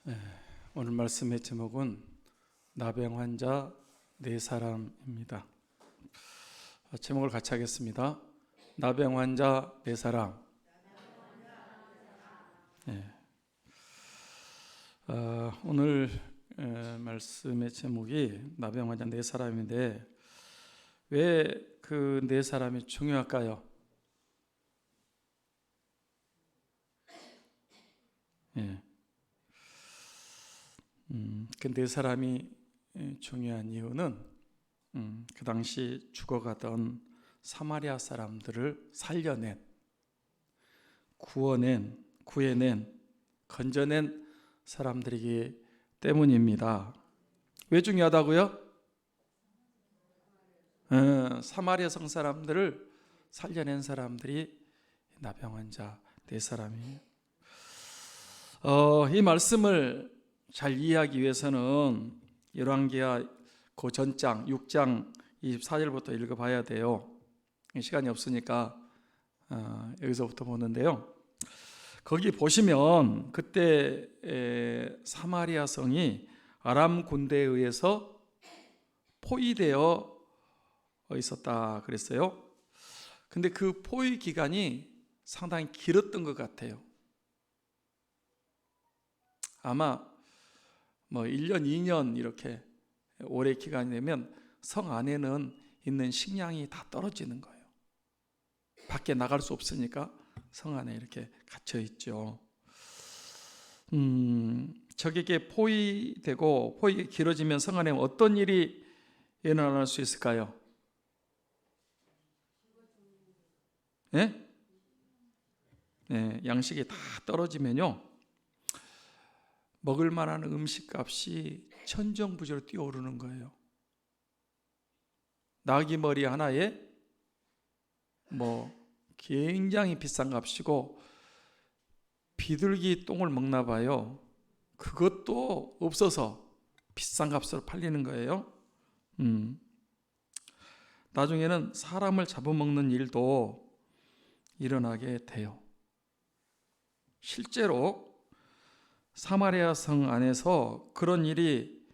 네, 오늘 말씀의 제목은 나병 환자 네 사람입니다. 제목을 같이 하겠습니다. 나병 환자 네 사람. 네. 오늘 말씀의 제목이 나병 환자 네 사람인데 왜 그 네 사람이 중요할까요? 네. 그 네 사람이 중요한 이유는 그 당시 죽어가던 사마리아 사람들을 살려낸, 구해낸, 건져낸 사람들이기 때문입니다. 왜 중요하다고요? 사마리아 성 사람들을 살려낸 사람들이 나병 환자 네 사람이에요. 이 말씀을 잘 이해하기 위해서는 열왕기하 그 전장 6장 24절부터 읽어봐야 돼요. 시간이 없으니까 여기서부터 보는데요. 거기 보시면 그때 사마리아 성이 아람 군대에 의해서 포위되어 있었다 그랬어요. 근데 그 포위 기간이 상당히 길었던 것 같아요. 아마 1년, 2년 이렇게 오래 기간이 되면 성 안에는 있는 식량이 다 떨어지는 거예요. 밖에 나갈 수 없으니까 성 안에 이렇게 갇혀 있죠. 적에게 포위되고 포위가 길어지면 성 안에 어떤 일이 일어날 수 있을까요? 네? 네, 양식이 다 떨어지면요, 먹을 만한 음식값이 천정부지로 뛰어오르는 거예요. 나귀 머리 하나에 굉장히 비싼 값이고 비둘기 똥을 먹나 봐요. 그것도 없어서 비싼 값으로 팔리는 거예요. 나중에는 사람을 잡아먹는 일도 일어나게 돼요. 실제로 사마리아 성 안에서 그런 일이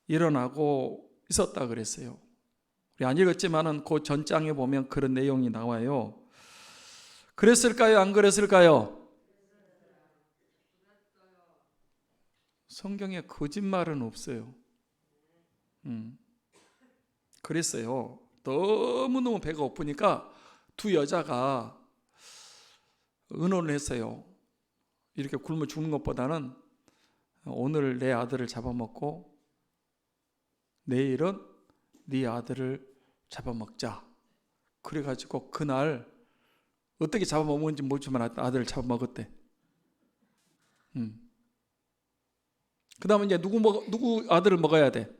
일어나고 있었다 그랬어요. 우리 안 읽었지만은 그 전장에 보면 그런 내용이 나와요. 그랬을까요? 안 그랬을까요? 성경에 거짓말은 없어요. 그랬어요. 너무너무 배가 고프니까 두 여자가 의논을 했어요. 이렇게 굶어 죽는 것보다는 오늘 내 아들을 잡아먹고 내일은 네 아들을 잡아먹자. 그래가지고 그날 어떻게 잡아먹는지 모르지만 아들을 잡아먹었대. 그 다음에 이제 누구 아들을 먹어야 돼?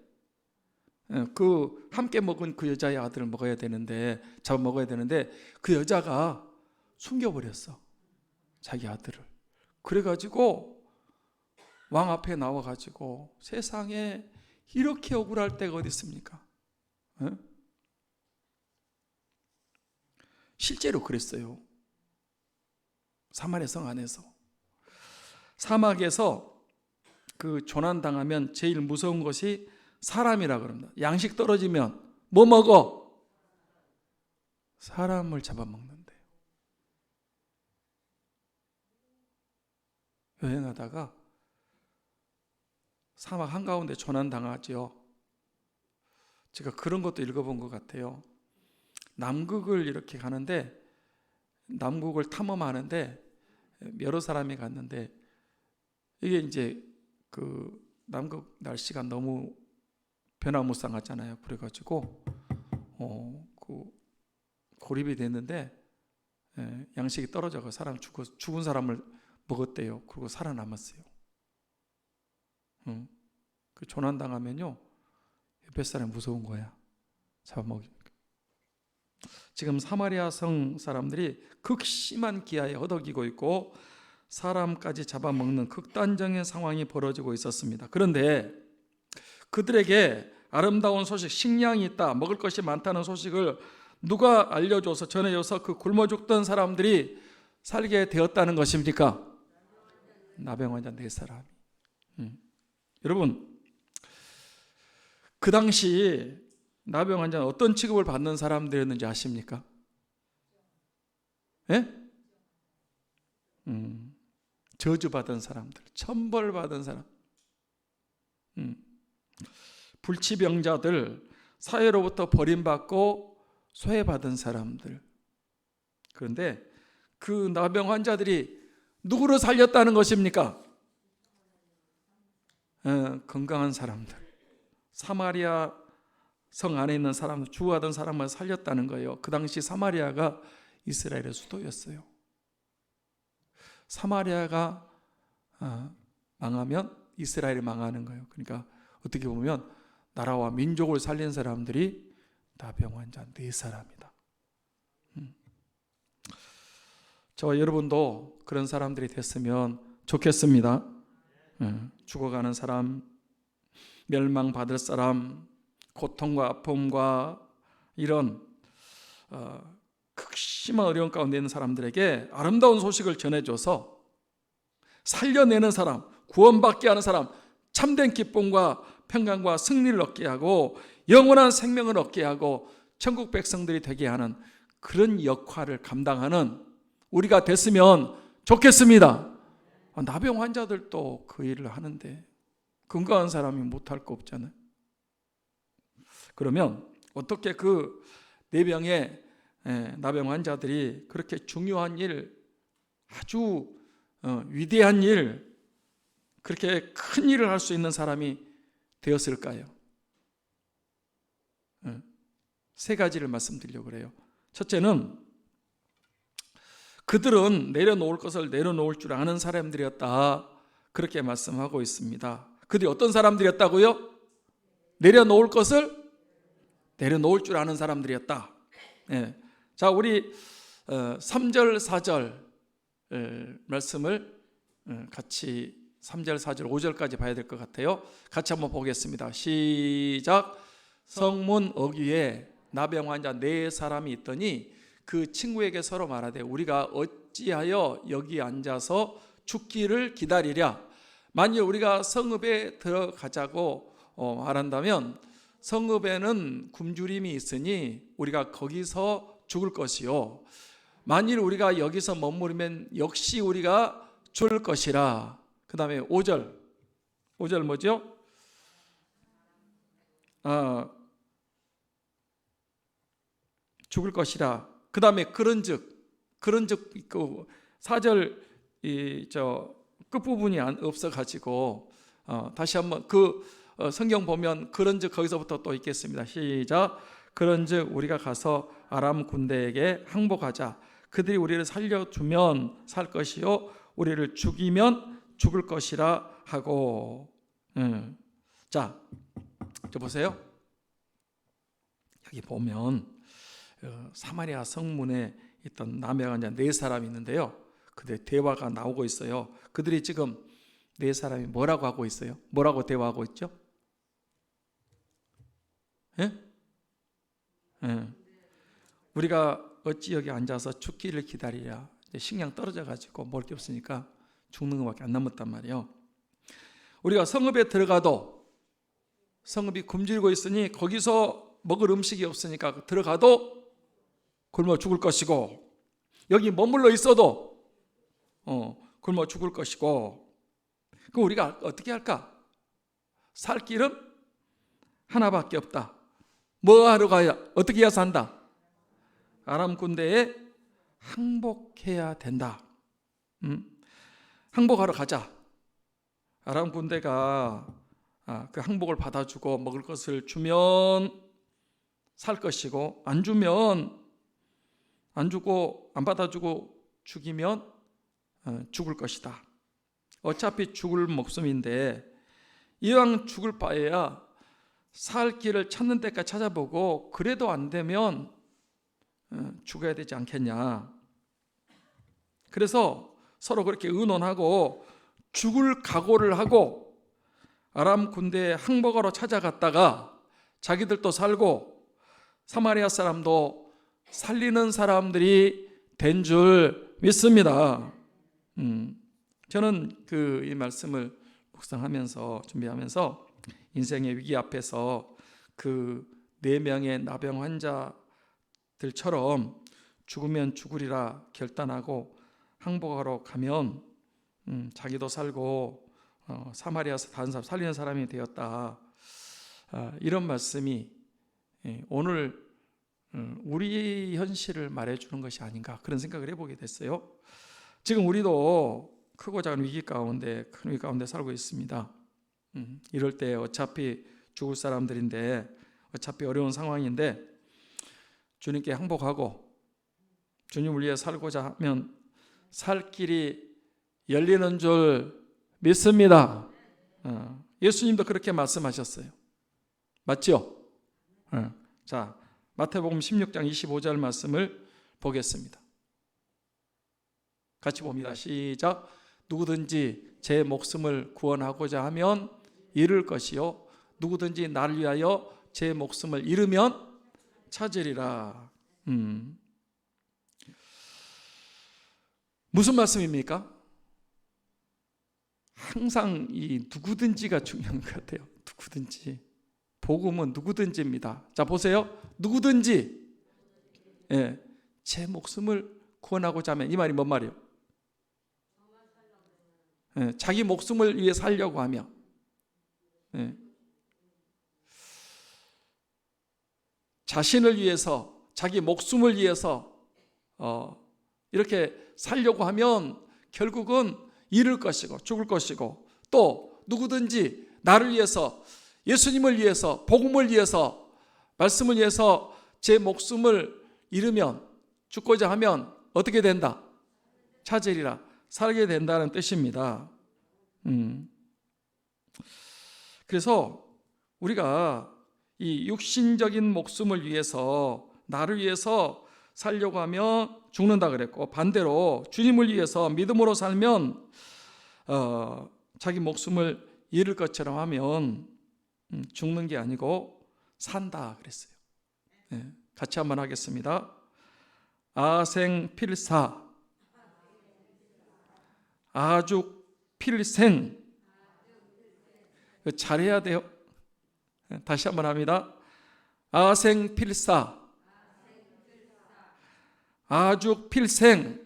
그 함께 먹은 그 여자의 아들을 먹어야 되는데, 잡아먹어야 되는데 그 여자가 숨겨버렸어, 자기 아들을. 그래가지고 왕 앞에 나와가지고 세상에 이렇게 억울할 때가 어디 있습니까? 실제로 그랬어요. 사마리아 성 안에서. 사막에서 그 조난당하면 제일 무서운 것이 사람이라 그럽니다. 양식 떨어지면 뭐 먹어? 사람을 잡아먹는데요. 여행하다가 사막 한가운데 조난당하죠. 제가 그런 것도 읽어본 것 같아요. 남극을 이렇게 가는데, 남극을 탐험하는데 여러 사람이 갔는데, 이게 이제 그 남극 날씨가 너무 변화무쌍하잖아요. 그래가지고 그 고립이 됐는데 양식이 떨어져서 죽은 사람을 먹었대요. 그리고 살아남았어요. 그 조난당하면요, 옆에 사람이 무서운 거야. 잡아먹으니까. 지금 사마리아 성 사람들이 극심한 기아에 허덕이고 있고 사람까지 잡아먹는 극단적인 상황이 벌어지고 있었습니다. 그런데 그들에게 아름다운 소식, 식량이 있다, 먹을 것이 많다는 소식을 누가 알려줘서, 전해줘서 그 굶어 죽던 사람들이 살게 되었다는 것입니까? 나병 환자 네 사람이. 여러분, 그 당시 나병 환자는 어떤 취급을 받는 사람들이었는지 아십니까? 예? 저주받은 사람들, 천벌받은 사람, 불치병자들, 사회로부터 버림받고 소외받은 사람들. 그런데 그 나병 환자들이 누구를 살렸다는 것입니까? 건강한 사람들, 사마리아 성 안에 있는 사람, 죽어가던 사람을 살렸다는 거예요. 그 당시 사마리아가 이스라엘의 수도였어요. 사마리아가 망하면 이스라엘이 망하는 거예요. 그러니까 어떻게 보면 나라와 민족을 살린 사람들이 나병 환자 4사람이다. 저와 여러분도 그런 사람들이 됐으면 좋겠습니다. 죽어가는 사람, 멸망받을 사람, 고통과 아픔과 이런 극심한 어려움 가운데 있는 사람들에게 아름다운 소식을 전해줘서 살려내는 사람, 구원받게 하는 사람, 참된 기쁨과 평강과 승리를 얻게 하고 영원한 생명을 얻게 하고 천국 백성들이 되게 하는 그런 역할을 감당하는 우리가 됐으면 좋겠습니다. 나병 환자들도 그 일을 하는데 건강한 사람이 못할 거 없잖아요. 그러면 어떻게 그 내병의 나병 환자들이 그렇게 중요한 일, 아주 위대한 일, 그렇게 큰 일을 할 수 있는 사람이 되었을까요? 3가지를 말씀드리려고 그래요. 첫째는 그들은 내려놓을 것을 내려놓을 줄 아는 사람들이었다, 그렇게 말씀하고 있습니다. 그들이 어떤 사람들이었다고요? 내려놓을 것을 내려놓을 줄 아는 사람들이었다. 자, 우리 3절 4절 말씀을 같이 3절 4절 5절까지 봐야 될 것 같아요. 같이 한번 보겠습니다. 시작. 성문 어귀에 나병 환자 4사람이 있더니 그 친구에게 서로 말하되 우리가 어찌하여 여기 앉아서 죽기를 기다리랴. 만일 우리가 성읍에 들어가자고 말한다면 성읍에는 굶주림이 있으니 우리가 거기서 죽을 것이요, 만일 우리가 여기서 머무르면 역시 우리가 죽을 것이라. 그 다음에 5절 뭐죠? 죽을 것이라. 그 다음에 그런즉 4절 끝부분이 없어가지고 다시 한번 성경 보면 그런즉 거기서부터 또 있겠습니다. 시작. 그런즉 우리가 가서 아람 군대에게 항복하자. 그들이 우리를 살려주면 살 것이요 우리를 죽이면 죽을 것이라 하고. 자, 저 보세요. 여기 보면 사마리아 성문에 있던 나병 환자 4사람이 있는데요, 그들의 대화가 나오고 있어요. 그들이 지금 4사람이 뭐라고 하고 있어요? 뭐라고 대화하고 있죠? 우리가 어찌 여기 앉아서 죽기를 기다리랴. 식량 떨어져가지고 먹을 게 없으니까 죽는 것밖에 안 남았단 말이에요. 우리가 성읍에 들어가도 성읍이 굶주리고 있으니 거기서 먹을 음식이 없으니까 들어가도 굶어 죽을 것이고, 여기 머물러 있어도 굶어 죽을 것이고, 그럼 우리가 어떻게 할까? 살 길은 하나밖에 없다. 뭐 하러 가야, 어떻게 해야 산다? 아람 군대에 항복해야 된다. 항복하러 가자. 아람 군대가 그 항복을 받아주고 먹을 것을 주면 살 것이고, 안 주면, 안 주고 안 받아주고 죽이면 죽을 것이다. 어차피 죽을 목숨인데 이왕 죽을 바에야 살 길을 찾는 데까지 찾아보고, 그래도 안 되면 죽어야 되지 않겠냐. 그래서 서로 그렇게 의논하고 죽을 각오를 하고 아람 군대에 항복하러 찾아갔다가 자기들도 살고 사마리아 사람도 살리는 사람들이 된 줄 믿습니다. 저는 이 말씀을 묵상하면서 준비하면서 인생의 위기 앞에서 그 4명의 나병 환자들처럼 죽으면 죽으리라 결단하고 항복하러 가면 자기도 살고 사마리아에서 다른 사람 살리는 사람이 되었다. 이런 말씀이 오늘 우리 현실을 말해주는 것이 아닌가 그런 생각을 해보게 됐어요. 지금 우리도 크고 작은 위기 가운데 큰 위기 가운데 살고 있습니다. 이럴 때 어차피 죽을 사람들인데 어차피 어려운 상황인데 주님께 항복하고 주님을 위해 살고자 하면 살 길이 열리는 줄 믿습니다. 예수님도 그렇게 말씀하셨어요. 맞죠? 자, 마태복음 16장 25절 말씀을 보겠습니다. 같이 봅니다. 시작. 누구든지 제 목숨을 구원하고자 하면 잃을 것이요 누구든지 나를 위하여 제 목숨을 잃으면 찾으리라. 무슨 말씀입니까? 항상 이 누구든지가 중요한 것 같아요. 누구든지. 복음은 누구든지입니다. 자, 보세요. 누구든지 제 목숨을 구원하고자 하면 이 말이 뭔 말이에요? 자기 목숨을 위해 살려고 하며 자신을 위해서 자기 목숨을 위해서 이렇게 살려고 하면 결국은 잃을 것이고 죽을 것이고 또 누구든지 나를 위해서 예수님을 위해서 복음을 위해서 말씀을 위해서 제 목숨을 잃으면 죽고자 하면 어떻게 된다? 찾으리라. 살게 된다는 뜻입니다. 그래서 우리가 이 육신적인 목숨을 위해서 나를 위해서 살려고 하면 죽는다 그랬고 반대로 주님을 위해서 믿음으로 살면 자기 목숨을 잃을 것처럼 하면 죽는 게 아니고 산다 그랬어요. 같이 한번 하겠습니다. 아생필사 아죽필생. 잘해야 돼요. 다시 한번 합니다. 아생필사 아죽필생.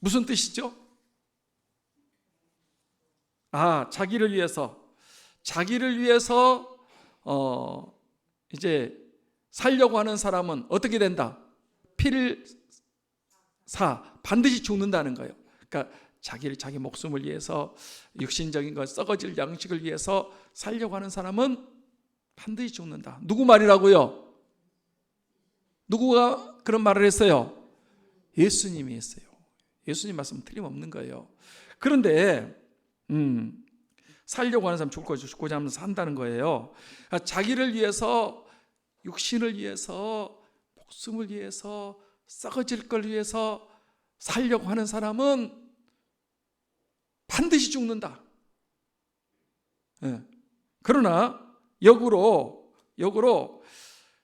무슨 뜻이죠? 자기를 위해서 이제 살려고 하는 사람은 어떻게 된다? 필사, 반드시 죽는다는 거예요. 그러니까 자기 목숨을 위해서 육신적인 것, 썩어질 양식을 위해서 살려고 하는 사람은 반드시 죽는다. 누구 말이라고요? 누구가 그런 말을 했어요? 예수님이 했어요. 예수님 말씀은 틀림없는 거예요. 그런데 살려고 하는 사람 죽을 거죠. 죽고자 하면 산다는 거예요. 자기를 위해서, 육신을 위해서, 목숨을 위해서, 썩어질 걸 위해서 살려고 하는 사람은 반드시 죽는다. 그러나 역으로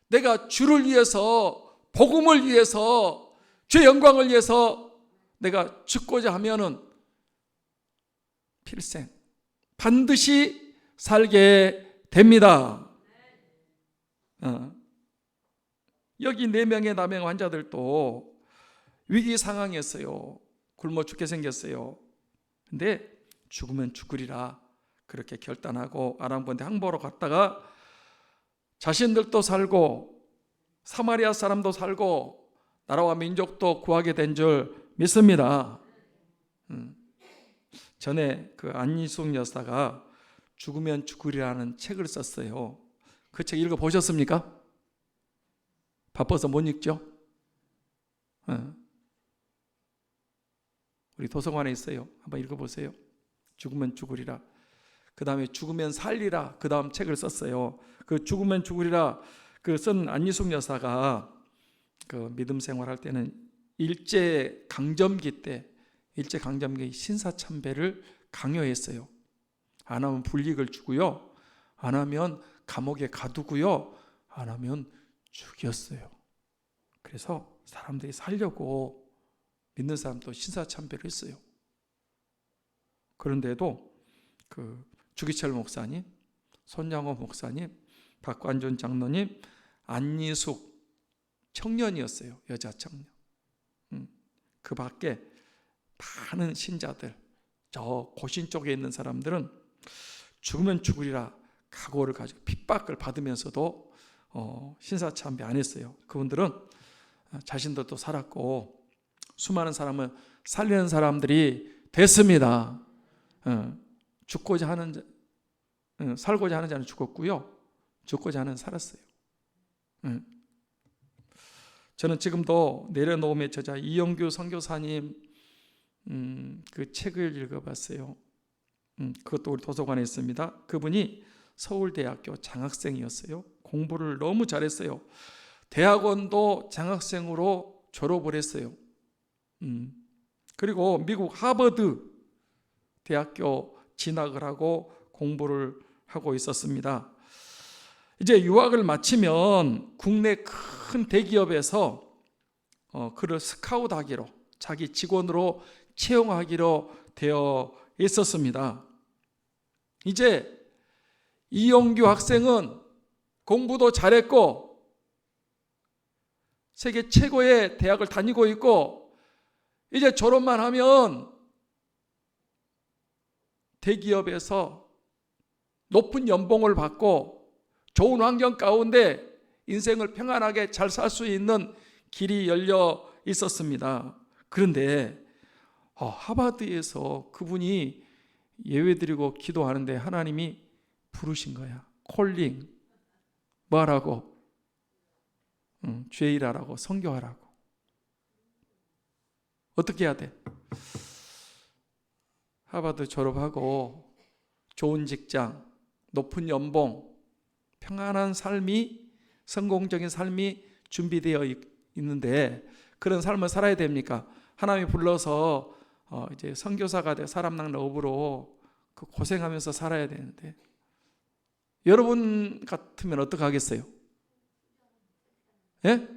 내가 주를 위해서, 복음을 위해서, 주의 영광을 위해서 내가 죽고자 하면은 필생, 반드시 살게 됩니다. 여기 4명의 나병 환자들도 위기 상황이었어요. 굶어 죽게 생겼어요. 근데 죽으면 죽으리라 그렇게 결단하고 아람 본데 항복하러 갔다가 자신들도 살고 사마리아 사람도 살고 나라와 민족도 구하게 된 줄 믿습니다. 전에 그 안희숙 여사가 죽으면 죽으리라는 책을 썼어요. 그 책 읽어보셨습니까? 바빠서 못 읽죠? 우리 도서관에 있어요. 한번 읽어보세요. 죽으면 죽으리라. 그 다음에 죽으면 살리라. 그 다음 책을 썼어요. 그 죽으면 죽으리라 그 쓴 안희숙 여사가 그 믿음 생활할 때는 일제강점기 신사참배를 강요했어요. 안 하면 불이익을 주고요. 안 하면 감옥에 가두고요. 안 하면 죽였어요. 그래서 사람들이 살려고 믿는 사람도 신사참배를 했어요. 그런데도 그 주기철 목사님, 손양호 목사님, 박관준 장로님, 안희숙 청년이었어요. 여자 청년. 그 밖에 많은 신자들, 저 고신 쪽에 있는 사람들은 죽으면 죽으리라 각오를 가지고 핍박을 받으면서도 신사참배 안 했어요. 그분들은 자신들도 살았고 수많은 사람을 살리는 사람들이 됐습니다. 죽고자 하는 살고자 하는 자는 죽었고요, 죽고자 하는 살았어요. 저는 지금도 내려놓음의 저자 이영규 선교사님 그 책을 읽어봤어요. 그것도 우리 도서관에 있습니다. 그분이 서울대학교 장학생이었어요. 공부를 너무 잘했어요. 대학원도 장학생으로 졸업을 했어요. 그리고 미국 하버드 대학교 진학을 하고 공부를 하고 있었습니다. 이제 유학을 마치면 국내 큰 대기업에서 그를 스카웃하기로, 자기 직원으로 채용하기로 되어 있었습니다. 이제 이용규 학생은 공부도 잘했고 세계 최고의 대학을 다니고 있고 이제 졸업만 하면 대기업에서 높은 연봉을 받고 좋은 환경 가운데 인생을 평안하게 잘 살 수 있는 길이 열려 있었습니다. 그런데 하버드에서 그분이 예배드리고 기도하는데 하나님이 부르신 거야. 콜링. 뭐하라고? 죄일하라고, 선교하라고. 어떻게 해야 돼? 하버드 졸업하고 좋은 직장, 높은 연봉, 평안한 삶이, 성공적인 삶이 준비되어 있는데 그런 삶을 살아야 됩니까? 하나님이 불러서 이제 선교사가 돼 사람 낚는 업으로 그 고생하면서 살아야 되는데 여러분 같으면 어떻게 하겠어요? 예?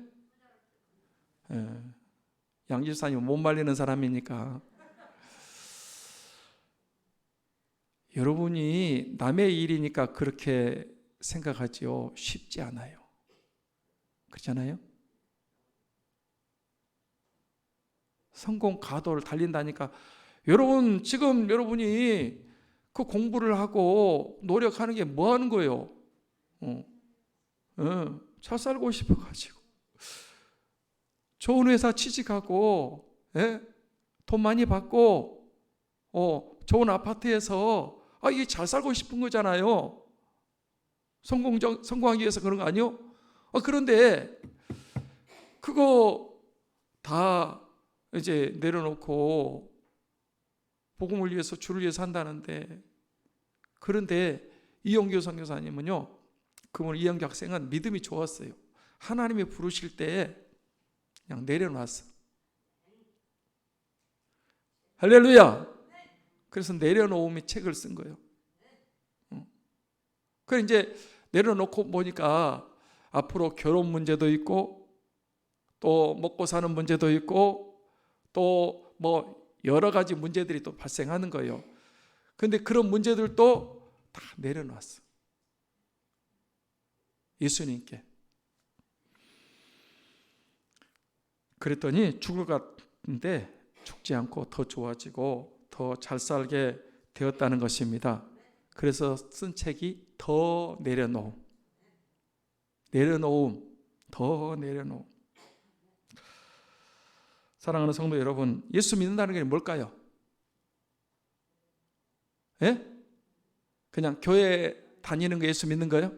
양 집사님 못 말리는 사람이니까 여러분이 남의 일이니까 그렇게 생각하지요. 쉽지 않아요. 그렇잖아요? 성공 가도를 달린다니까 여러분 지금 여러분이 그 공부를 하고 노력하는 게 뭐 하는 거예요? 잘 살고 싶어가지고 좋은 회사 취직하고 돈 많이 받고 좋은 아파트에서 이게 잘 살고 싶은 거잖아요. 성공하기 위해서 그런 거 아니요? 그런데 그거 다 이제 내려놓고 복음을 위해서 주를 위해서 한다는데 그런데 이영규 선교사님은요, 그분 이영규 학생은 믿음이 좋았어요. 하나님이 부르실 때 그냥 내려놨어. 할렐루야. 그래서 내려놓음이 책을 쓴 거예요. 그래 이제 내려놓고 보니까 앞으로 결혼 문제도 있고 또 먹고 사는 문제도 있고 또 뭐 여러 가지 문제들이 또 발생하는 거예요. 그런데 그런 문제들도 다 내려놨어. 예수님께. 그랬더니 죽을 것 같은데 죽지 않고 더 좋아지고 더 잘 살게 되었다는 것입니다. 그래서 쓴 책이 더 내려놓음. 더 내려놓음. 사랑하는 성도 여러분, 예수 믿는다는 게 뭘까요? 예? 그냥 교회 다니는 거 예수 믿는 거예요?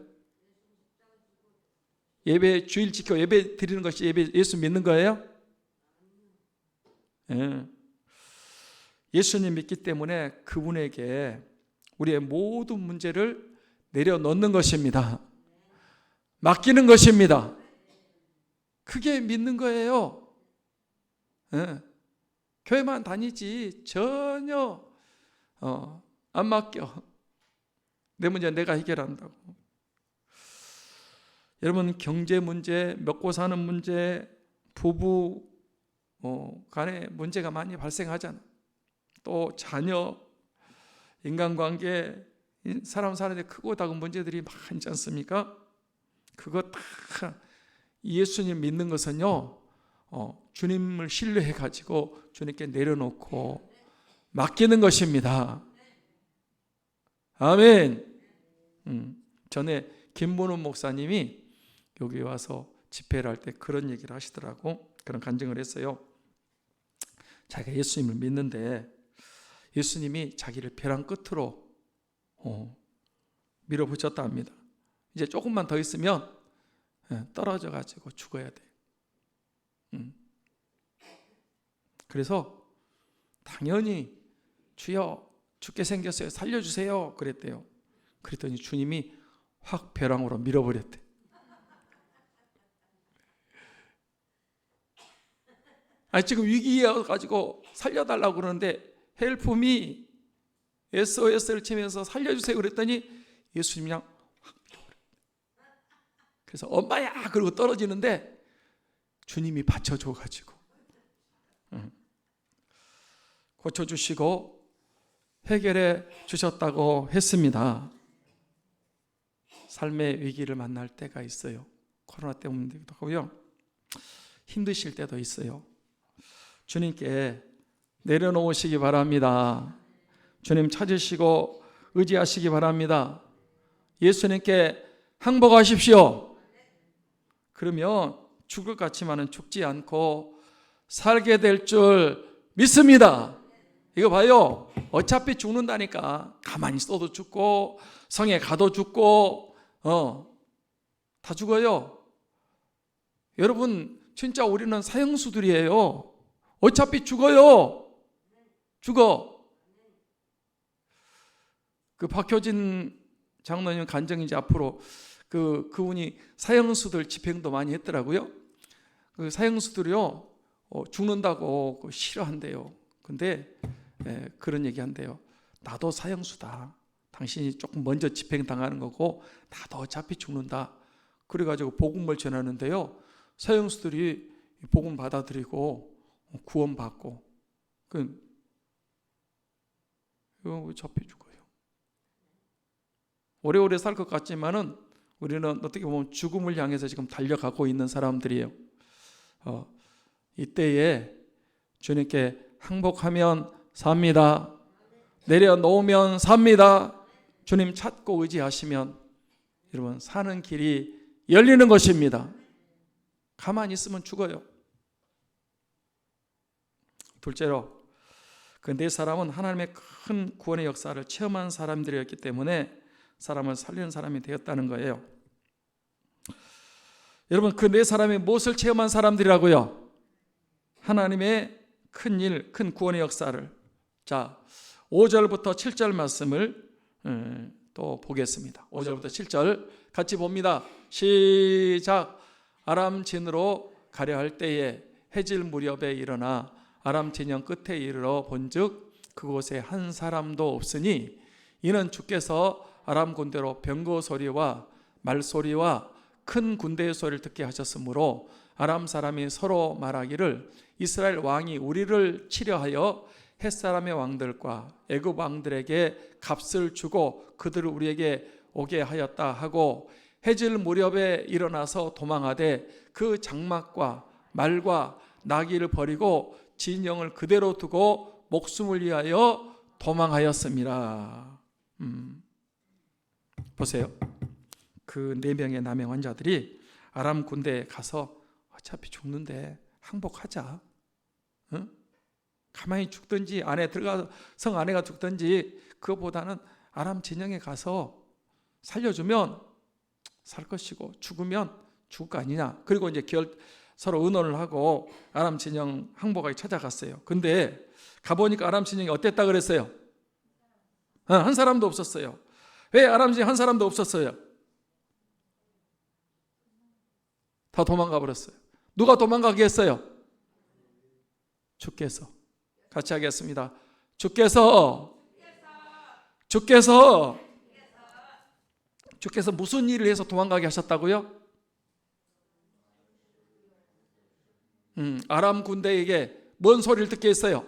예배 주일 지켜 예배 드리는 것이 예수 믿는 거예요? 예. 예수님 믿기 때문에 그분에게 우리의 모든 문제를 내려놓는 것입니다. 맡기는 것입니다. 그게 믿는 거예요. 교회만 다니지 전혀 안 맡겨. 내 문제 내가 해결한다고. 여러분 경제 문제, 먹고 사는 문제, 부부 간에 문제가 많이 발생하잖아. 또 자녀 인간관계, 사람 사는데 크고 작은 문제들이 많지 않습니까? 그거 다 예수님 믿는 것은요, 주님을 신뢰해 가지고 주님께 내려놓고 맡기는 것입니다. 아멘. 전에 김문훈 목사님이 여기 와서 집회를 할 때 그런 얘기를 하시더라고. 그런 간증을 했어요. 자기가 예수님을 믿는데 예수님이 자기를 벼랑 끝으로 밀어붙였다 합니다. 이제 조금만 더 있으면 떨어져 가지고 죽어야 돼. 그래서 당연히 주여 죽게 생겼어요, 살려주세요 그랬대요. 그랬더니 주님이 확 벼랑으로 밀어버렸대. 아니 지금 위기에 가지고 살려달라고 그러는데 헬프 미, SOS를 치면서 살려주세요 그랬더니 예수님이 그냥 확 밀어버렸대. 그래서 엄마야 그러고 떨어지는데 주님이 받쳐줘가지고 고쳐주시고 해결해 주셨다고 했습니다. 삶의 위기를 만날 때가 있어요. 코로나 때문이기도 하고요, 힘드실 때도 있어요. 주님께 내려놓으시기 바랍니다. 주님 찾으시고 의지하시기 바랍니다. 예수님께 항복하십시오. 그러면 죽을 것 같지만은 죽지 않고 살게 될 줄 믿습니다. 이거 봐요. 어차피 죽는다니까. 가만히 있어도 죽고 성에 가도 죽고 다 죽어요. 여러분 진짜 우리는 사형수들이에요. 어차피 죽어요. 죽어. 그 박효진 장로님 간증이지 앞으로 그분이 사형수들 집행도 많이 했더라고요. 그 사형수들이요 죽는다고 싫어한대요. 근데 그런 얘기 한대요. 나도 사형수다. 당신이 조금 먼저 집행당하는 거고 나도 어차피 죽는다. 그래가지고 복음을 전하는데요, 사형수들이 복음 받아들이고 구원받고 어차피 죽어요. 오래오래 살 것 같지만은 우리는 어떻게 보면 죽음을 향해서 지금 달려가고 있는 사람들이에요. 이때에 주님께 항복하면 삽니다. 내려놓으면 삽니다. 주님 찾고 의지하시면 여러분 사는 길이 열리는 것입니다. 가만히 있으면 죽어요. 둘째로 그 네 사람은 하나님의 큰 구원의 역사를 체험한 사람들이었기 때문에 사람을 살리는 사람이 되었다는 거예요. 여러분 그 네 사람이 무엇을 체험한 사람들이라고요? 하나님의 큰 일, 큰 구원의 역사를. 자, 5절부터 7절 말씀을 또 보겠습니다. 5절부터 7절 같이 봅니다. 시작. 아람 진으로 가려 할 때에 해질 무렵에 일어나 아람 진영 끝에 이르러 본즉 그곳에 한 사람도 없으니 이는 주께서 아람 군대로 병거 소리와 말소리와 큰 군대의 소리를 듣게 하셨으므로 아람 사람이 서로 말하기를 이스라엘 왕이 우리를 치려하여 햇사람의 왕들과 애굽 왕들에게 값을 주고 그들을 우리에게 오게 하였다 하고 해질 무렵에 일어나서 도망하되 그 장막과 말과 나귀를 버리고 진영을 그대로 두고 목숨을 위하여 도망하였습니다. 보세요. 그 4명의 남의 환자들이 아람 군대에 가서 어차피 죽는데 항복하자. 응? 가만히 죽든지 안에 들어가서 성 안에가 죽든지 그거보다는 아람 진영에 가서 살려주면 살 것이고 죽으면 죽을 거 아니냐. 그리고 이제 서로 의논을 하고 아람 진영 항복하게 찾아갔어요. 근데 가보니까 아람 진영이 어땠다 그랬어요? 한 사람도 없었어요. 왜 아람 진영 한 사람도 없었어요? 다 도망가 버렸어요. 누가 도망가게 했어요? 주께서. 같이 하겠습니다. 주께서 무슨 일을 해서 도망가게 하셨다고요? 아람 군대에게 뭔 소리를 듣게 했어요?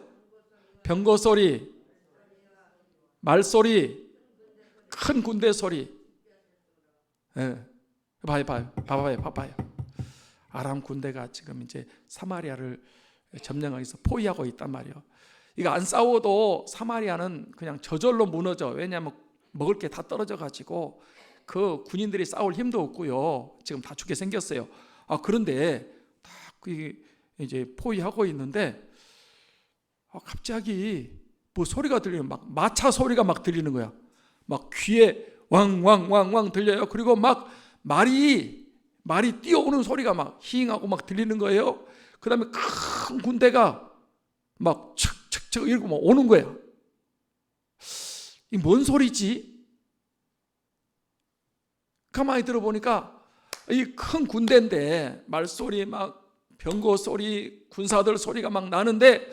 병거 소리, 말소리, 큰 군대 소리. 예. 봐봐요. 아람 군대가 지금 이제 사마리아를 점령하기 위해서 포위하고 있단 말이에요. 이거 안 싸워도 사마리아는 그냥 저절로 무너져. 왜냐하면 먹을 게 다 떨어져 가지고 그 군인들이 싸울 힘도 없고요. 지금 다 죽게 생겼어요. 그런데 다 이제 포위하고 있는데 갑자기 뭐 소리가 들리는, 막 마차 소리가 막 들리는 거야. 막 귀에 왕왕왕왕 들려요. 그리고 막 말이 뛰어오는 소리가 막 히잉하고 막 들리는 거예요. 그 다음에 큰 군대가 막 척척척 이러고 막 오는 거야. 이 뭔 소리지? 가만히 들어보니까 이 큰 군대인데 말소리, 막 병거 소리, 군사들 소리가 막 나는데,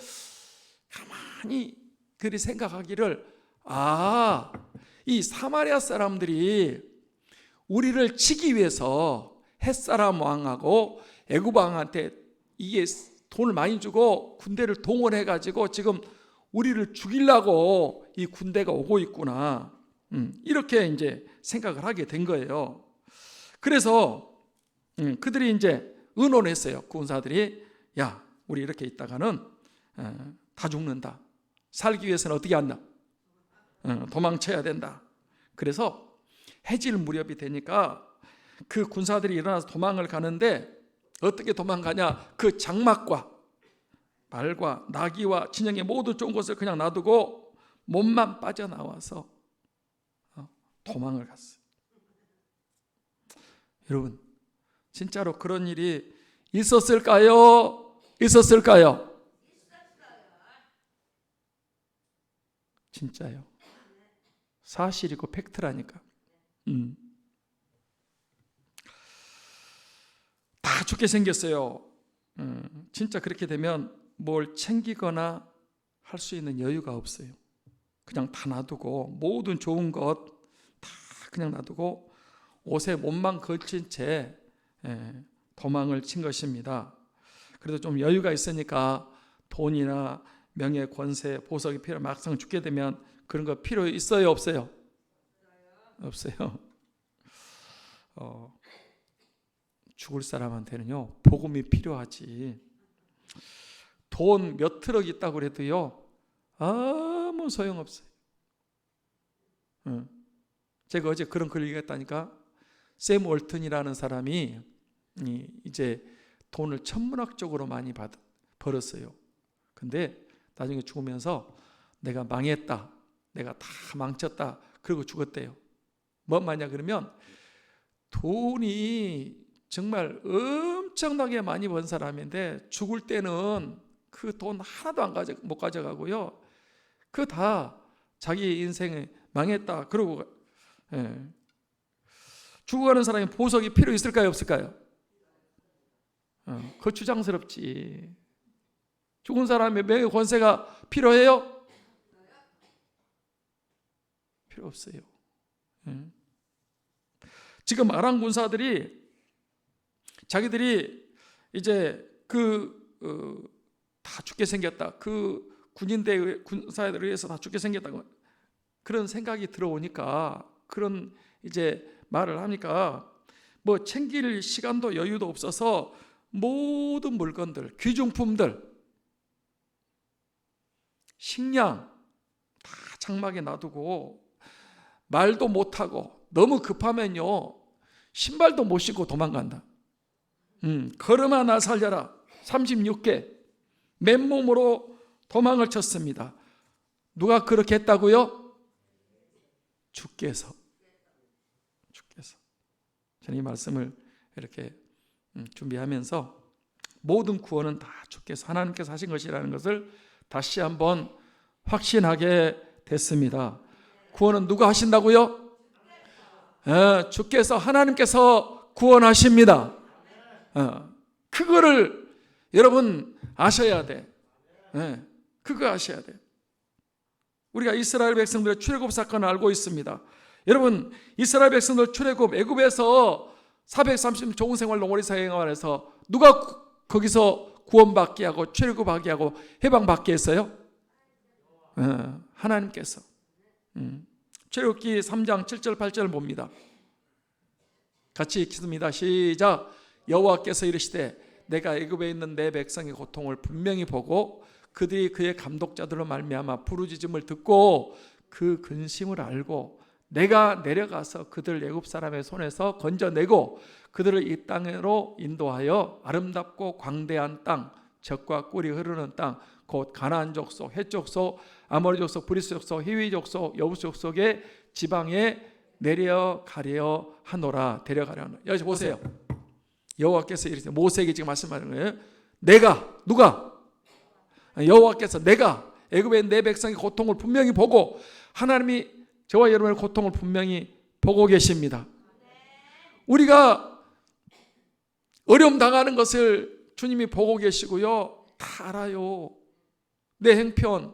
가만히 그들이 생각하기를, 이 사마리아 사람들이 우리를 치기 위해서 햇사람 왕하고 애굽 왕한테 이게 돈을 많이 주고 군대를 동원해 가지고 지금 우리를 죽이려고 이 군대가 오고 있구나, 이렇게 이제 생각을 하게 된 거예요. 그래서 그들이 이제 의논했어요. 군사들이, 야, 우리 이렇게 있다가는 다 죽는다. 살기 위해서는 어떻게 한다? 도망쳐야 된다. 그래서 해질 무렵이 되니까 그 군사들이 일어나서 도망을 가는데, 어떻게 도망가냐? 그 장막과 말과 나귀와 진영의 모두 좋은 것을 그냥 놔두고 몸만 빠져나와서 도망을 갔어요. 여러분, 진짜로 그런 일이 있었을까요? 진짜요. 사실이고 팩트라니까. 다 죽게 생겼어요. 진짜 그렇게 되면 뭘 챙기거나 할 수 있는 여유가 없어요. 그냥 다 놔두고, 모든 좋은 것 다 그냥 놔두고 옷에 몸만 걸친 채 도망을 친 것입니다. 그래도 좀 여유가 있으니까 돈이나 명예, 권세, 보석이 필요, 막상 죽게 되면 그런 거 필요 있어요, 없어요? 없어요. 죽을 사람한테는요, 복음이 필요하지. 돈 몇 트럭 있다고 해도요, 아무 소용없어요. 제가 어제 그런 글 읽었다니까. 샘 월튼이라는 사람이 이제 돈을 천문학적으로 많이 벌었어요. 근데 나중에 죽으면서 내가 망했다, 내가 다 망쳤다, 그러고 죽었대요. 뭔 말이냐 그러면, 돈이 정말 엄청나게 많이 번 사람인데 죽을 때는 그 돈 하나도 못 가져가고요, 그 다 자기 인생에 망했다 그러고 죽어가는 사람이 보석이 필요 있을까요, 없을까요? 거추장스럽지. 죽은 사람의 명예, 권세가 필요해요? 필요 없어요. 지금 아람 군사들이 자기들이 이제 다 죽게 생겼다, 그 군사에 의해서 다 죽게 생겼다, 그런 생각이 들어오니까, 그런 이제 말을 하니까 뭐 챙길 시간도 여유도 없어서 모든 물건들, 귀중품들, 식량 다 장막에 놔두고, 말도 못하고, 너무 급하면요 신발도 못 신고 도망간다. 걸음아 나 살려라 36개 맨몸으로 도망을 쳤습니다. 누가 그렇게 했다고요? 주께서. 저는 이 말씀을 이렇게 준비하면서 모든 구원은 다 주께서, 하나님께서 하신 것이라는 것을 다시 한번 확신하게 됐습니다. 구원은 누가 하신다고요? 주께서, 하나님께서 구원하십니다. 그거를 여러분 아셔야 돼. 그거 아셔야 돼. 우리가 이스라엘 백성들의 출애굽 사건을 알고 있습니다. 여러분, 이스라엘 백성들 출애굽, 애굽에서 430년 좋은 생활, 농어리 생활에서 누가 거기서 구원받게 하고 출애굽하게 하고 해방받게 했어요? 하나님께서. 출애굽기 3장 7절 8절 봅니다. 같이 읽습니다. 시작. 여호와께서 이르시되 내가 애굽에 있는 내 백성의 고통을 분명히 보고 그들이 그의 감독자들로 말미암아 부르짖음을 듣고 그 근심을 알고 내가 내려가서 그들 애굽 사람의 손에서 건져내고 그들을 이 땅으로 인도하여 아름답고 광대한 땅, 젖과 꿀이 흐르는 땅, 곧 가나안 족속, 헷 족속, 아모리 족속, 브리스 족속, 히위 족속, 여부스 족속의 지방에 내려가려 하노라. 데려가려 하노라. 여기 보세요. 여호와께서 이렇게 모세에게 지금 말씀하는 거예요. 내가, 누가? 여호와께서 내가 애굽의 내 백성의 고통을 분명히 보고, 하나님이 저와 여러분의 고통을 분명히 보고 계십니다. 우리가 어려움 당하는 것을 주님이 보고 계시고요. 다 알아요. 내 행편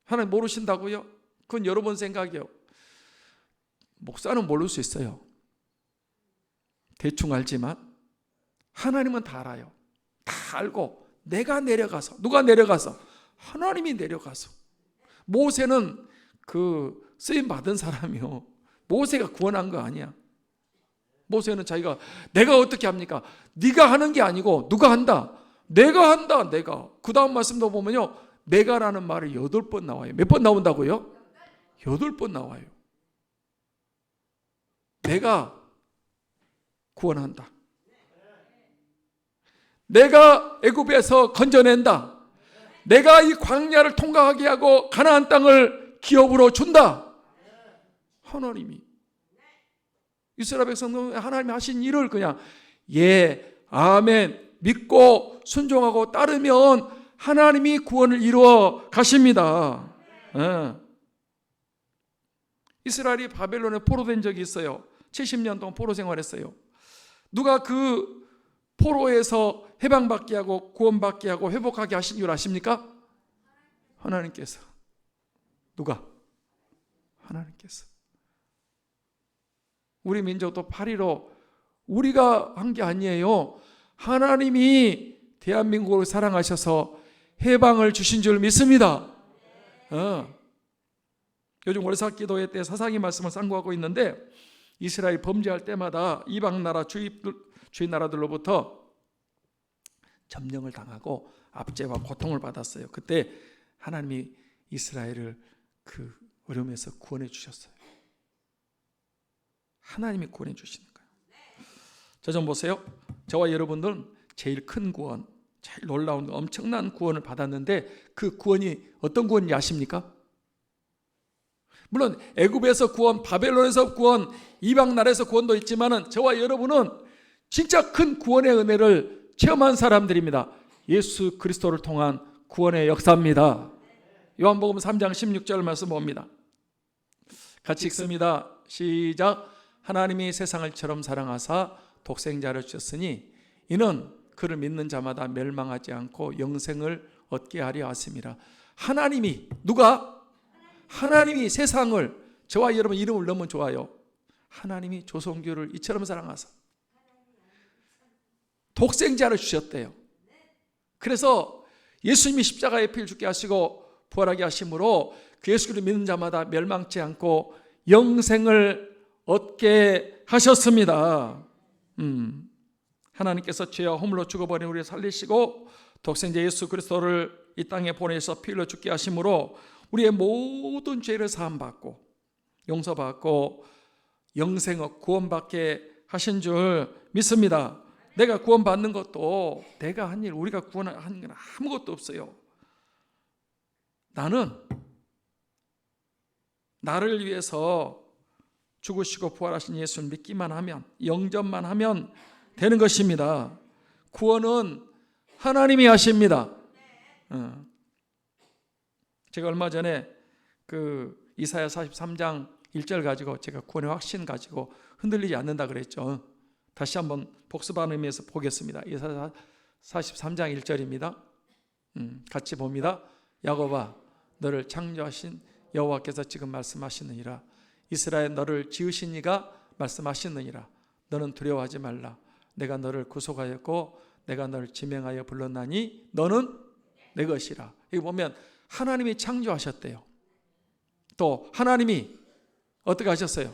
하나님 모르신다고요? 그건 여러분 생각이요. 목사는 모를 수 있어요. 대충 알지만 하나님은 다 알아요. 다 알고 내가 내려가서, 누가 내려가서? 하나님이 내려가서. 모세는 그 쓰임 받은 사람이요. 모세가 구원한 거 아니야. 모세는 자기가 내가 어떻게 합니까? 네가 하는 게 아니고 누가 한다? 내가 한다. 내가. 그 다음 말씀도 보면요, 내가라는 말이 8번 나와요. 몇 번 나온다고요? 8번 나와요. 내가 구원한다. 내가 애굽에서 건져낸다. 내가 이 광야를 통과하게 하고 가나안 땅을 기업으로 준다. 하나님이, 이스라엘 백성은 하나님이 하신 일을 그냥 예, 아멘 믿고 순종하고 따르면 하나님이 구원을 이루어 가십니다. 이스라엘이 바벨론에 포로된 적이 있어요. 70년 동안 포로 생활했어요. 누가 그 포로에서 해방받게 하고 구원받게 하고 회복하게 하신 줄 아십니까? 하나님께서. 누가? 하나님께서. 우리 민족도 8.15 우리가 한 게 아니에요. 하나님이 대한민국을 사랑하셔서 해방을 주신 줄 믿습니다. 요즘 월삭 기도회 때 사사기 말씀을 상고하고 있는데, 이스라엘 범죄할 때마다 이방 나라 주인 나라들로부터 점령을 당하고 압제와 고통을 받았어요. 그때 하나님이 이스라엘을 그 어려움에서 구원해 주셨어요. 하나님이 구원해 주시는 거예요. 저 좀 보세요. 저와 여러분들은 제일 큰 구원, 제일 놀라운 엄청난 구원을 받았는데, 그 구원이 어떤 구원인지 아십니까? 물론 애굽에서 구원, 바벨론에서 구원, 이방 나라에서 구원도 있지만은 저와 여러분은 진짜 큰 구원의 은혜를 체험한 사람들입니다. 예수 그리스도를 통한 구원의 역사입니다. 요한복음 3장 16절 말씀 봅니다. 같이 읽습니다. 시작. 하나님이 세상을 처럼 사랑하사 독생자를 주셨으니 이는 그를 믿는 자마다 멸망하지 않고 영생을 얻게 하려 하심이라. 하나님이, 누가? 하나님이 세상을, 저와 여러분 이름을 넣으면 좋아요. 하나님이 조성교를 이처럼 사랑하사 독생자를 주셨대요. 그래서 예수님이 십자가에 피를 죽게 하시고 부활하게 하심으로 그 예수를 믿는 자마다 멸망치 않고 영생을 얻게 하셨습니다. 하나님께서 죄와 허물로 죽어버린 우리를 살리시고 독생자 예수 그리스도를 이 땅에 보내서 피 흘려 죽게 하심으로 우리의 모든 죄를 사함받고 용서받고 영생을 구원받게 하신 줄 믿습니다. 내가 구원받는 것도 내가 한 일, 우리가 구원하는 건 아무것도 없어요. 나는 나를 위해서 죽으시고 부활하신 예수를 믿기만 하면, 영접만 하면 되는 것입니다. 구원은 하나님이 하십니다. 제가 얼마 전에 그 이사야 43장 1절 가지고 제가 구원의 확신 가지고 흔들리지 않는다 그랬죠. 다시 한번 복습하는 의미에서 보겠습니다. 이사야 43장 1절입니다. 같이 봅니다. 야곱아, 너를 창조하신 여호와께서 지금 말씀하시느니라. 이스라엘, 너를 지으신 이가 말씀하시느니라. 너는 두려워하지 말라. 내가 너를 구속하였고 내가 너를 지명하여 불렀나니 너는 내 것이라. 여기 보면 하나님이 창조하셨대요. 또 하나님이 어떻게 하셨어요?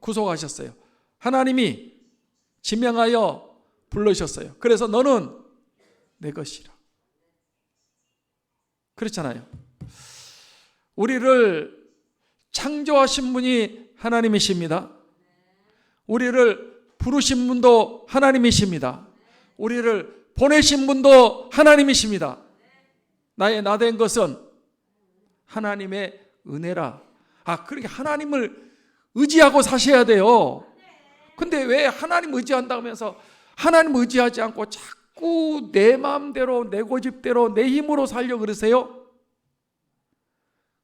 구속하셨어요. 하나님이 지명하여 불러주셨어요. 그래서 너는 내 것이라. 그렇잖아요. 우리를 창조하신 분이 하나님이십니다. 우리를 부르신 분도 하나님이십니다. 우리를 보내신 분도 하나님이십니다. 나의 나된 것은 하나님의 은혜라. 그렇게 하나님을 의지하고 사셔야 돼요. 근데 왜 하나님 의지한다고 하면서 하나님 의지하지 않고 자꾸 내 마음대로 내 고집대로 내 힘으로 살려고 그러세요?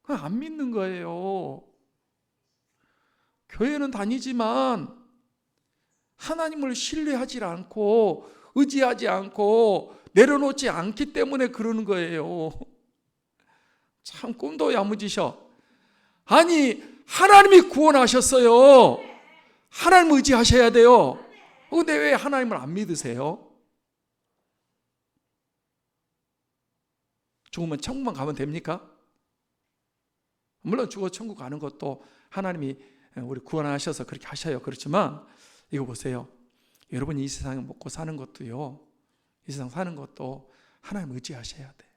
그건 안 믿는 거예요. 교회는 다니지만 하나님을 신뢰하지 않고 의지하지 않고 내려놓지 않기 때문에 그러는 거예요. 참 꿈도 야무지셔. 아니, 하나님이 구원하셨어요. 하나님 의지하셔야 돼요. 근데 왜 하나님을 안 믿으세요? 죽으면 천국만 가면 됩니까? 물론 죽어 천국 가는 것도 하나님이 우리 구원하셔서 그렇게 하셔요. 그렇지만 이거 보세요. 여러분이 이 세상에 먹고 사는 것도요, 이 세상 사는 것도 하나님 의지하셔야 돼.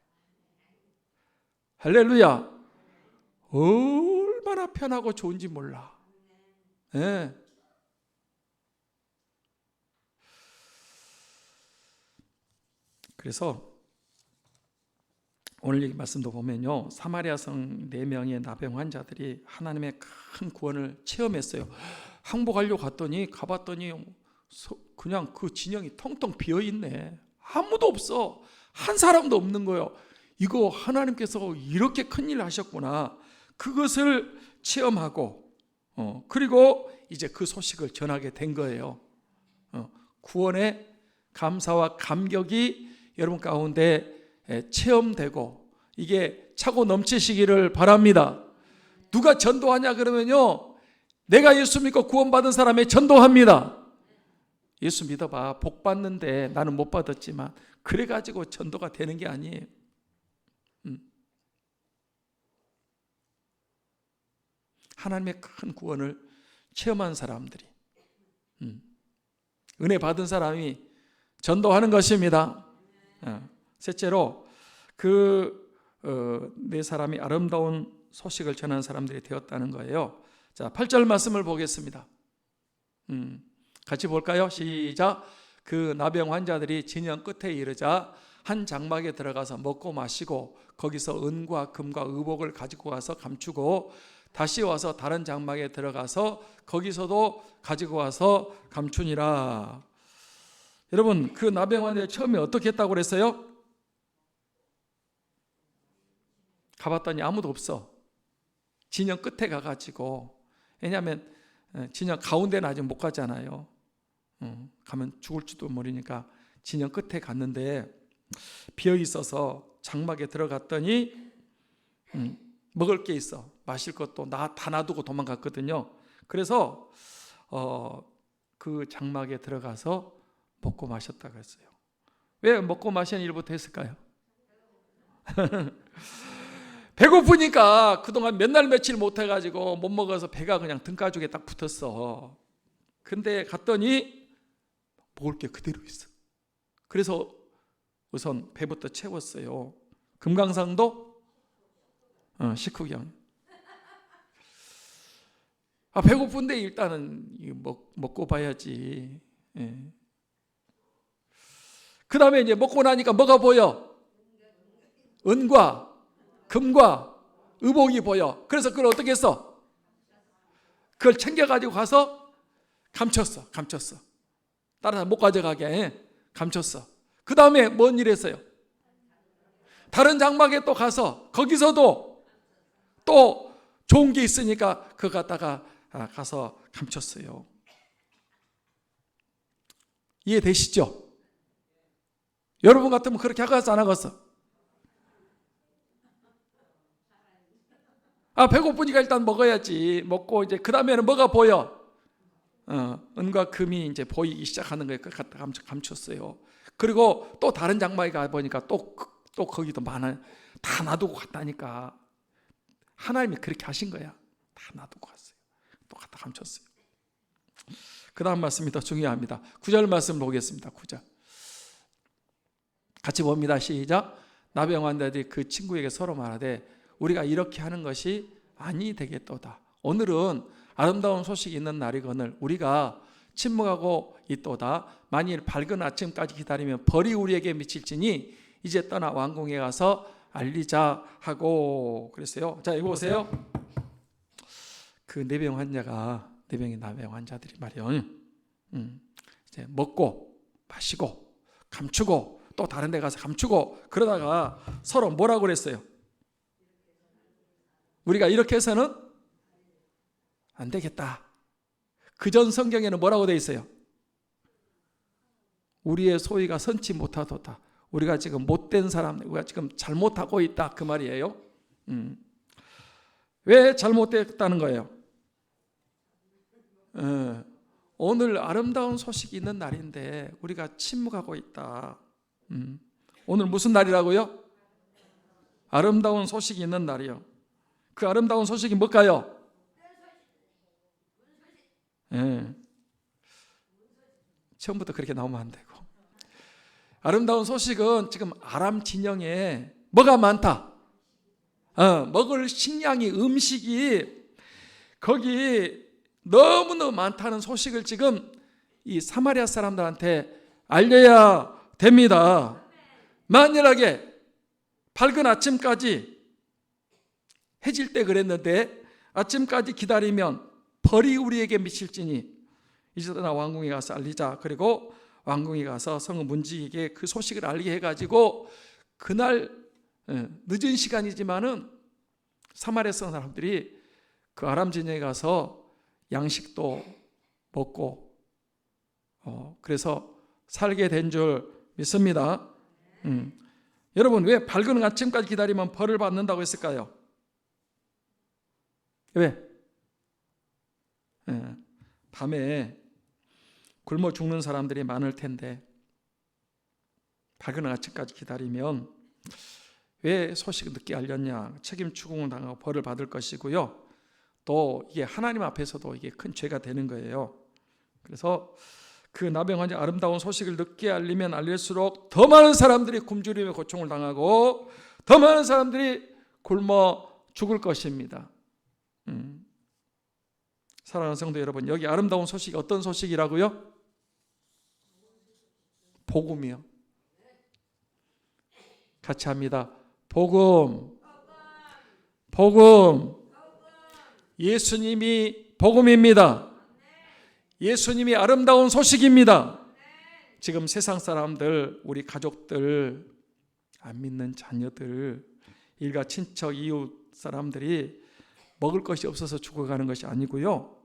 할렐루야. 얼마나 편하고 좋은지 몰라. 네. 그래서 오늘 이 말씀도 보면요, 사마리아 성 4명의 나병 환자들이 하나님의 큰 구원을 체험했어요. 항복하려고 갔더니 가봤더니 그냥 그 진영이 텅텅 비어있네. 아무도 없어. 한 사람도 없는 거예요. 이거 하나님께서 이렇게 큰일을 하셨구나. 그것을 체험하고 그리고 이제 그 소식을 전하게 된 거예요. 구원의 감사와 감격이 여러분 가운데 체험되고 이게 차고 넘치시기를 바랍니다. 누가 전도하냐 그러면요, 내가 예수 믿고 구원받은 사람에 전도합니다. 예수 믿어봐. 복 받는데 나는 못 받았지만 그래가지고 전도가 되는 게 아니에요. 하나님의 큰 구원을 체험한 사람들이, 은혜 받은 사람이 전도하는 것입니다. 셋째로 네 사람이 아름다운 소식을 전하는 사람들이 되었다는 거예요. 자, 8절 말씀을 보겠습니다. 같이 볼까요? 시작. 그 나병 환자들이 진영 끝에 이르자 한 장막에 들어가서 먹고 마시고 거기서 은과 금과 의복을 가지고 와서 감추고 다시 와서 다른 장막에 들어가서 거기서도 가지고 와서 감추니라. 여러분, 그 나병 환자들이 처음에 어떻게 했다고 그랬어요? 가봤더니 아무도 없어. 진영 끝에 가가지고, 왜냐하면 진영 가운데는 아직 못 가잖아요. 가면 죽을지도 모르니까 진영 끝에 갔는데 비어 있어서 장막에 들어갔더니 먹을 게 있어. 마실 것도 다 놔두고 도망갔거든요. 그래서 그 장막에 들어가서 먹고 마셨다고 했어요. 왜 먹고 마시는 일부터 했을까요? 배고프니까 그동안 몇 날 며칠 못 해가지고 못 먹어서 배가 그냥 등가죽에 딱 붙었어. 근데 갔더니 먹을 게 그대로 있어. 그래서 우선 배부터 채웠어요. 금강산도 식후경. 배고픈데 일단은 먹고 봐야지. 그 다음에 이제 먹고 나니까 뭐가 보여? 은과 금과 의복이 보여. 그래서 그걸 어떻게 했어? 그걸 챙겨가지고 가서 감췄어. 다른 사람 못 가져가게 감췄어. 그 다음에 뭔 일 했어요? 다른 장막에 또 가서 거기서도 또 좋은 게 있으니까 그거 갖다가 가서 감췄어요. 이해되시죠? 여러분 같으면 그렇게 하겠어 안 하겠어? 배고프니까 일단 먹어야지. 먹고 이제 그 다음에는 뭐가 보여? 은과 금이 이제 보이기 시작하는 거예요. 그걸 갖다 감췄어요. 그리고 또 다른 장막에 가 보니까 또 거기도 많아요. 다 놔두고 갔다니까. 하나님이 그렇게 하신 거야. 다 놔두고 갔어요. 또 갖다 감췄어요. 그 다음 말씀이 더 중요합니다. 9절 말씀 보겠습니다. 9절 같이 봅니다. 시작. 나병 환자들이 그 친구에게 서로 말하되 우리가 이렇게 하는 것이 아니 되겠도다. 오늘은 아름다운 소식이 있는 날이거늘 우리가 침묵하고 있도다. 만일 밝은 아침까지 기다리면 벌이 우리에게 미칠지니 이제 떠나 왕궁에 가서 알리자 하고 그랬어요. 자, 이거 보세요. 그 뇌병 환자가, 뇌병의 나병 환자들이 말이요, 이제 먹고 마시고 감추고 또 다른 데 가서 감추고 그러다가 서로 뭐라고 그랬어요? 우리가 이렇게 해서는 안 되겠다. 그전 성경에는 뭐라고 되어 있어요? 우리의 소위가 선치 못하도다. 우리가 지금 못된 사람, 우리가 지금 잘못하고 있다, 그 말이에요. 왜 잘못됐다는 거예요? 오늘 아름다운 소식이 있는 날인데 우리가 침묵하고 있다. 오늘 무슨 날이라고요? 아름다운 소식이 있는 날이요. 그 아름다운 소식이 뭘까요? 처음부터 그렇게 나오면 안 되고, 아름다운 소식은 지금 아람 진영에 뭐가 많다? 먹을 식량이, 음식이 거기 너무너무 많다는 소식을 지금 이 사마리아 사람들한테 알려야 됩니다. 만일하게 밝은 아침까지, 해질 때 그랬는데 아침까지 기다리면 벌이 우리에게 미칠지니 이제 나 왕궁에 가서 알리자. 그리고 왕궁에 가서 성읍 문지기에게 그 소식을 알게 해가지고 그날 늦은 시간이지만은 사마리아 사람들이 그 아람 진영에 가서 양식도 먹고 그래서 살게 된 줄 믿습니다. 여러분, 왜 밝은 아침까지 기다리면 벌을 받는다고 했을까요? 왜? 밤에 굶어 죽는 사람들이 많을 텐데 밝은 아침까지 기다리면 왜 소식을 늦게 알렸냐? 책임 추궁을 당하고 벌을 받을 것이고요. 또 이게 하나님 앞에서도 이게 큰 죄가 되는 거예요. 그래서 그 나병 환자 아름다운 소식을 늦게 알리면 알릴수록 더 많은 사람들이 굶주림에 고통을 당하고 더 많은 사람들이 굶어 죽을 것입니다. 사랑하는 성도 여러분, 여기 아름다운 소식이 어떤 소식이라고요? 복음이요. 같이 합니다. 복음. 복음. 예수님이 복음입니다. 예수님이 아름다운 소식입니다. 지금 세상 사람들, 우리 가족들, 안 믿는 자녀들, 일가 친척 이웃 사람들이 먹을 것이 없어서 죽어가는 것이 아니고요,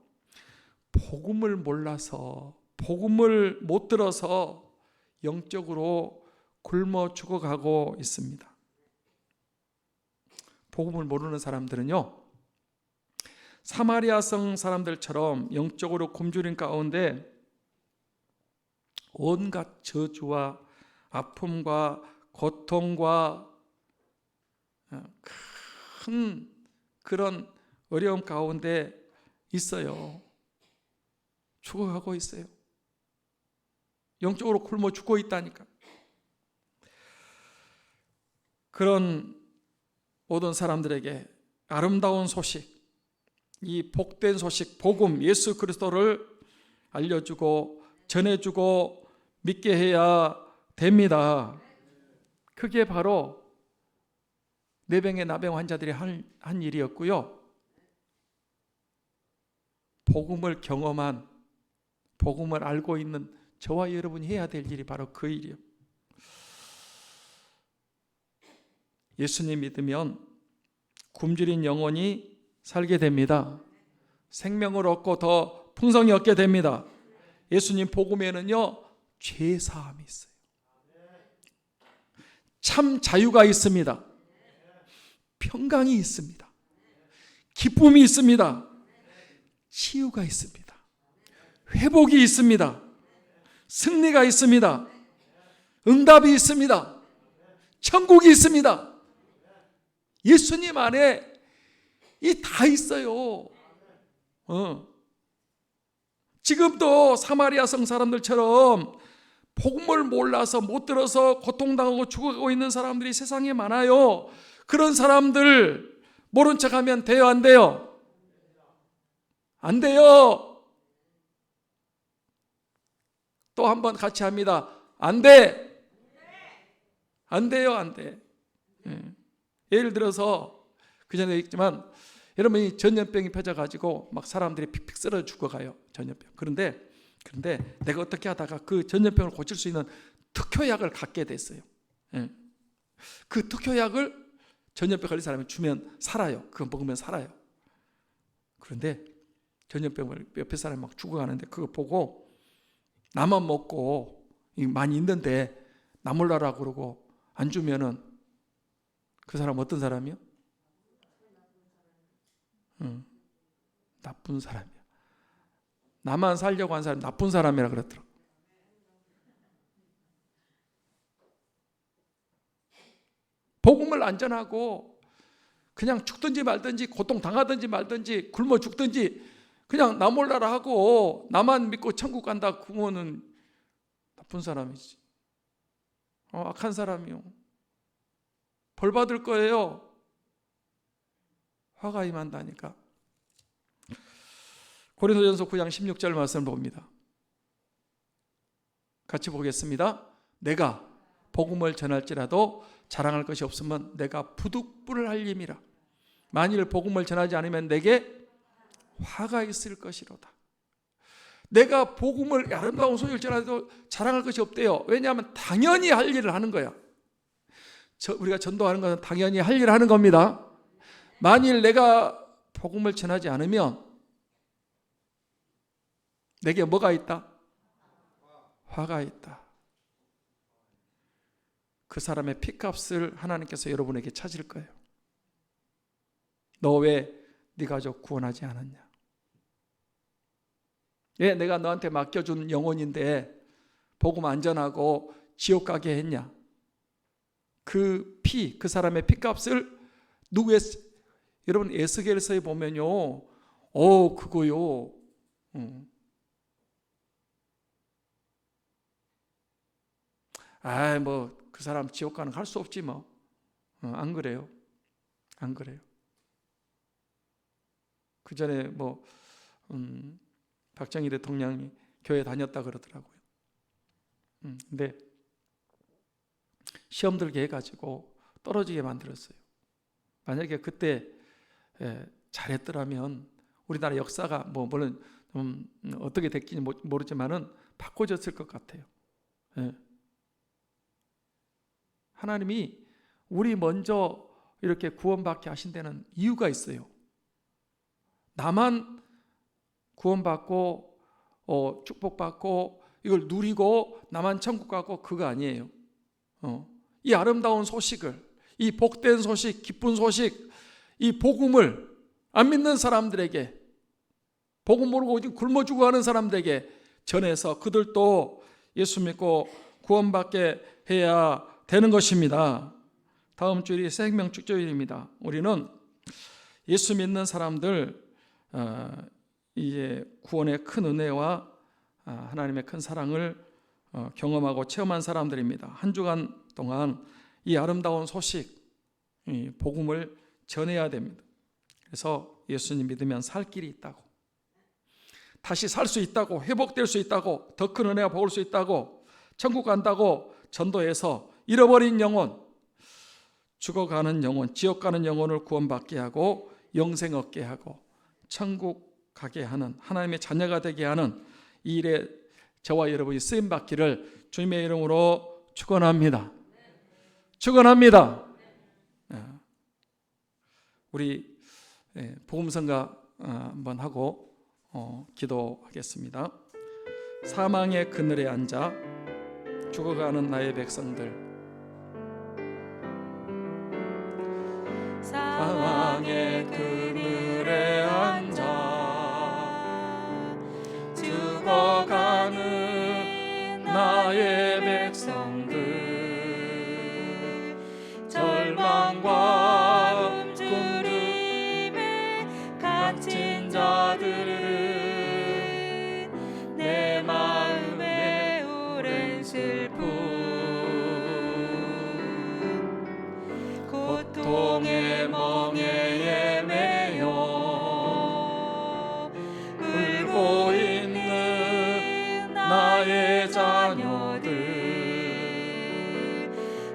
복음을 몰라서, 복음을 못 들어서 영적으로 굶어 죽어가고 있습니다. 복음을 모르는 사람들은요, 사마리아 성 사람들처럼 영적으로 굶주린 가운데 온갖 저주와 아픔과 고통과 큰 그런 어려움 가운데 있어요. 죽어가고 있어요. 영적으로 굶어 죽고 있다니까. 그런 모든 사람들에게 아름다운 소식, 이 복된 소식, 복음, 예수 그리스도를 알려주고 전해주고 믿게 해야 됩니다. 그게 바로 뇌병의 나병 환자들이 한 일이었고요, 복음을 경험한, 복음을 알고 있는 저와 여러분이 해야 될 일이 바로 그 일이에요. 예수님 믿으면 굶주린 영혼이 살게 됩니다. 생명을 얻고 더 풍성히 얻게 됩니다. 예수님 복음에는요, 죄 사함이 있어요. 참 자유가 있습니다. 평강이 있습니다. 기쁨이 있습니다. 치유가 있습니다. 회복이 있습니다. 승리가 있습니다. 응답이 있습니다. 천국이 있습니다. 예수님 안에 이 다 있어요. 지금도 사마리아 성 사람들처럼 복음을 몰라서 못 들어서 고통당하고 죽어가고 있는 사람들이 세상에 많아요. 그런 사람들 모른 척하면 돼요, 안 돼요? 안 돼요. 또 한 번 같이 합니다. 안 돼. 안 돼요, 안 돼. 예를 들어서 그 전에 얘기했지만 여러분이 전염병이 퍼져가지고 막 사람들이 픽픽 쓰러져 죽어가요. 전염병. 그런데 내가 어떻게 하다가 그 전염병을 고칠 수 있는 특효약을 갖게 됐어요. 그 특효약을 전염병 걸린 사람이 주면 살아요. 그거 먹으면 살아요. 그런데 전염병을 옆에 사람이 막 죽어가는데 그거 보고 나만 먹고 많이 있는데 나 몰라라고 그러고 안 주면은 그 사람 어떤 사람이요? 나쁜 사람이야. 나만 살려고 한 사람 나쁜 사람이라 그러더라고. 복음을 안 전하고 그냥 죽든지 말든지 고통 당하든지 말든지 굶어 죽든지 그냥 나 몰라라 하고 나만 믿고 천국 간다, 그거는 나쁜 사람이지. 악한 사람이요. 벌 받을 거예요. 화가 임한다니까. 고린도전서 9장 16절 말씀을 봅니다. 같이 보겠습니다. 내가 복음을 전할지라도 자랑할 것이 없으면 내가 부득불을 할림이라. 만일 복음을 전하지 않으면 내게 화가 있을 것이로다. 내가 복음을 아름다운 소식을 전하도 자랑할 것이 없대요. 왜냐하면 당연히 할 일을 하는 거야. 우리가 전도하는 것은 당연히 할 일을 하는 겁니다. 만일 내가 복음을 전하지 않으면 내게 뭐가 있다? 화가 있다. 그 사람의 피값을 하나님께서 여러분에게 찾을 거예요. 너 왜 네 가족 구원하지 않았냐? 왜 내가 너한테 맡겨준 영혼인데 복음 안 전하고 지옥 가게 했냐? 그 피, 그 사람의 피값을 누구의, 여러분 에스겔서에 보면요, 그거요. 뭐 그 사람 지옥 가는 할 수 없지 뭐. 안 그래요. 안 그래요. 그 전에 박정희 대통령이 교회 다녔다 그러더라고요. 근데 시험 들게 해가지고 떨어지게 만들었어요. 만약에 그때 잘했더라면 우리나라 역사가 물론 어떻게 됐긴지 모르지만은 바꿔졌을 것 같아요. 하나님이 우리 먼저 이렇게 구원받게 하신 데는 이유가 있어요. 나만 구원받고 축복받고 이걸 누리고 나만 천국 가고 그거 아니에요. 이 아름다운 소식을, 이 복된 소식, 기쁜 소식, 이 복음을 안 믿는 사람들에게, 복음 모르고 굶어 죽어가는 사람들에게 전해서 그들도 예수 믿고 구원받게 해야 되는 것입니다. 다음 주일이 생명축제일입니다. 우리는 예수 믿는 사람들 이제 구원의 큰 은혜와 하나님의 큰 사랑을 경험하고 체험한 사람들입니다. 한 주간 동안 이 아름다운 소식, 이 복음을 전해야 됩니다. 그래서 예수님 믿으면 살 길이 있다고, 다시 살 수 있다고, 회복될 수 있다고, 더 큰 은혜가 복을 수 있다고, 천국 간다고 전도해서 잃어버린 영혼, 죽어가는 영혼, 지옥 가는 영혼을 구원받게 하고 영생 얻게 하고 천국 가게 하는, 하나님의 자녀가 되게 하는 이 일에 저와 여러분이 쓰임받기를 주님의 이름으로 축원합니다. 축원합니다. 우리 복음성가 한번 하고 기도하겠습니다. 사망의 그늘에 앉아 죽어가는 나의 백성들, 사망의 그늘에 앉아 죽어가는 나의 백성들, 절망과 굶주림에 갇힌 자들은 내 마음에 오랜 슬픔 고통의 멍에에 매여 울고 있는 나의 자녀들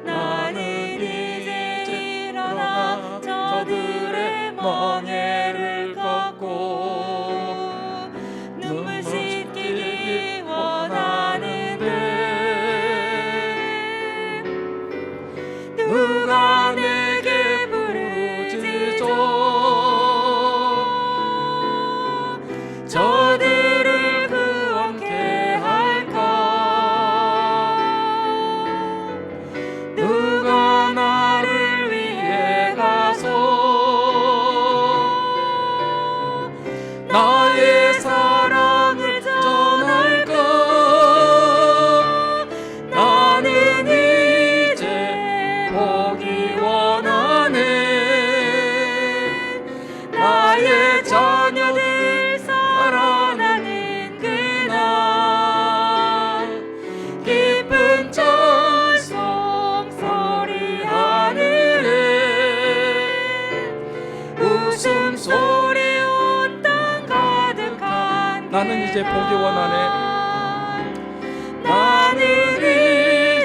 나는 이제 일어나 저들의 멍에를 걷고 눈물 씻기기 원하는데 누가 내게 부르짖어 저들을 구원케 할까 누가 나를 위해 가서 나의 사랑을 전할까 나는 이제 보기 원하네 나의 자녀들 살아나는 그날 기쁜 찬송 소리 하늘에 웃음소리 온 땅 가득한 나는 이제 보기 원하네. 나는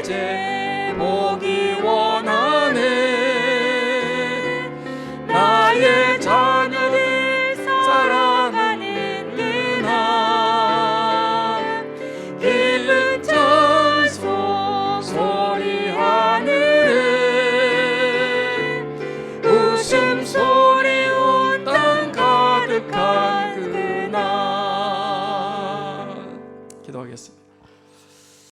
이제 보기 원하네 나의 자녀들 살아가는 그날 기쁜 찬송 소리 하늘에 웃음소리 온 땅 가득한 그날 기도하겠습니다.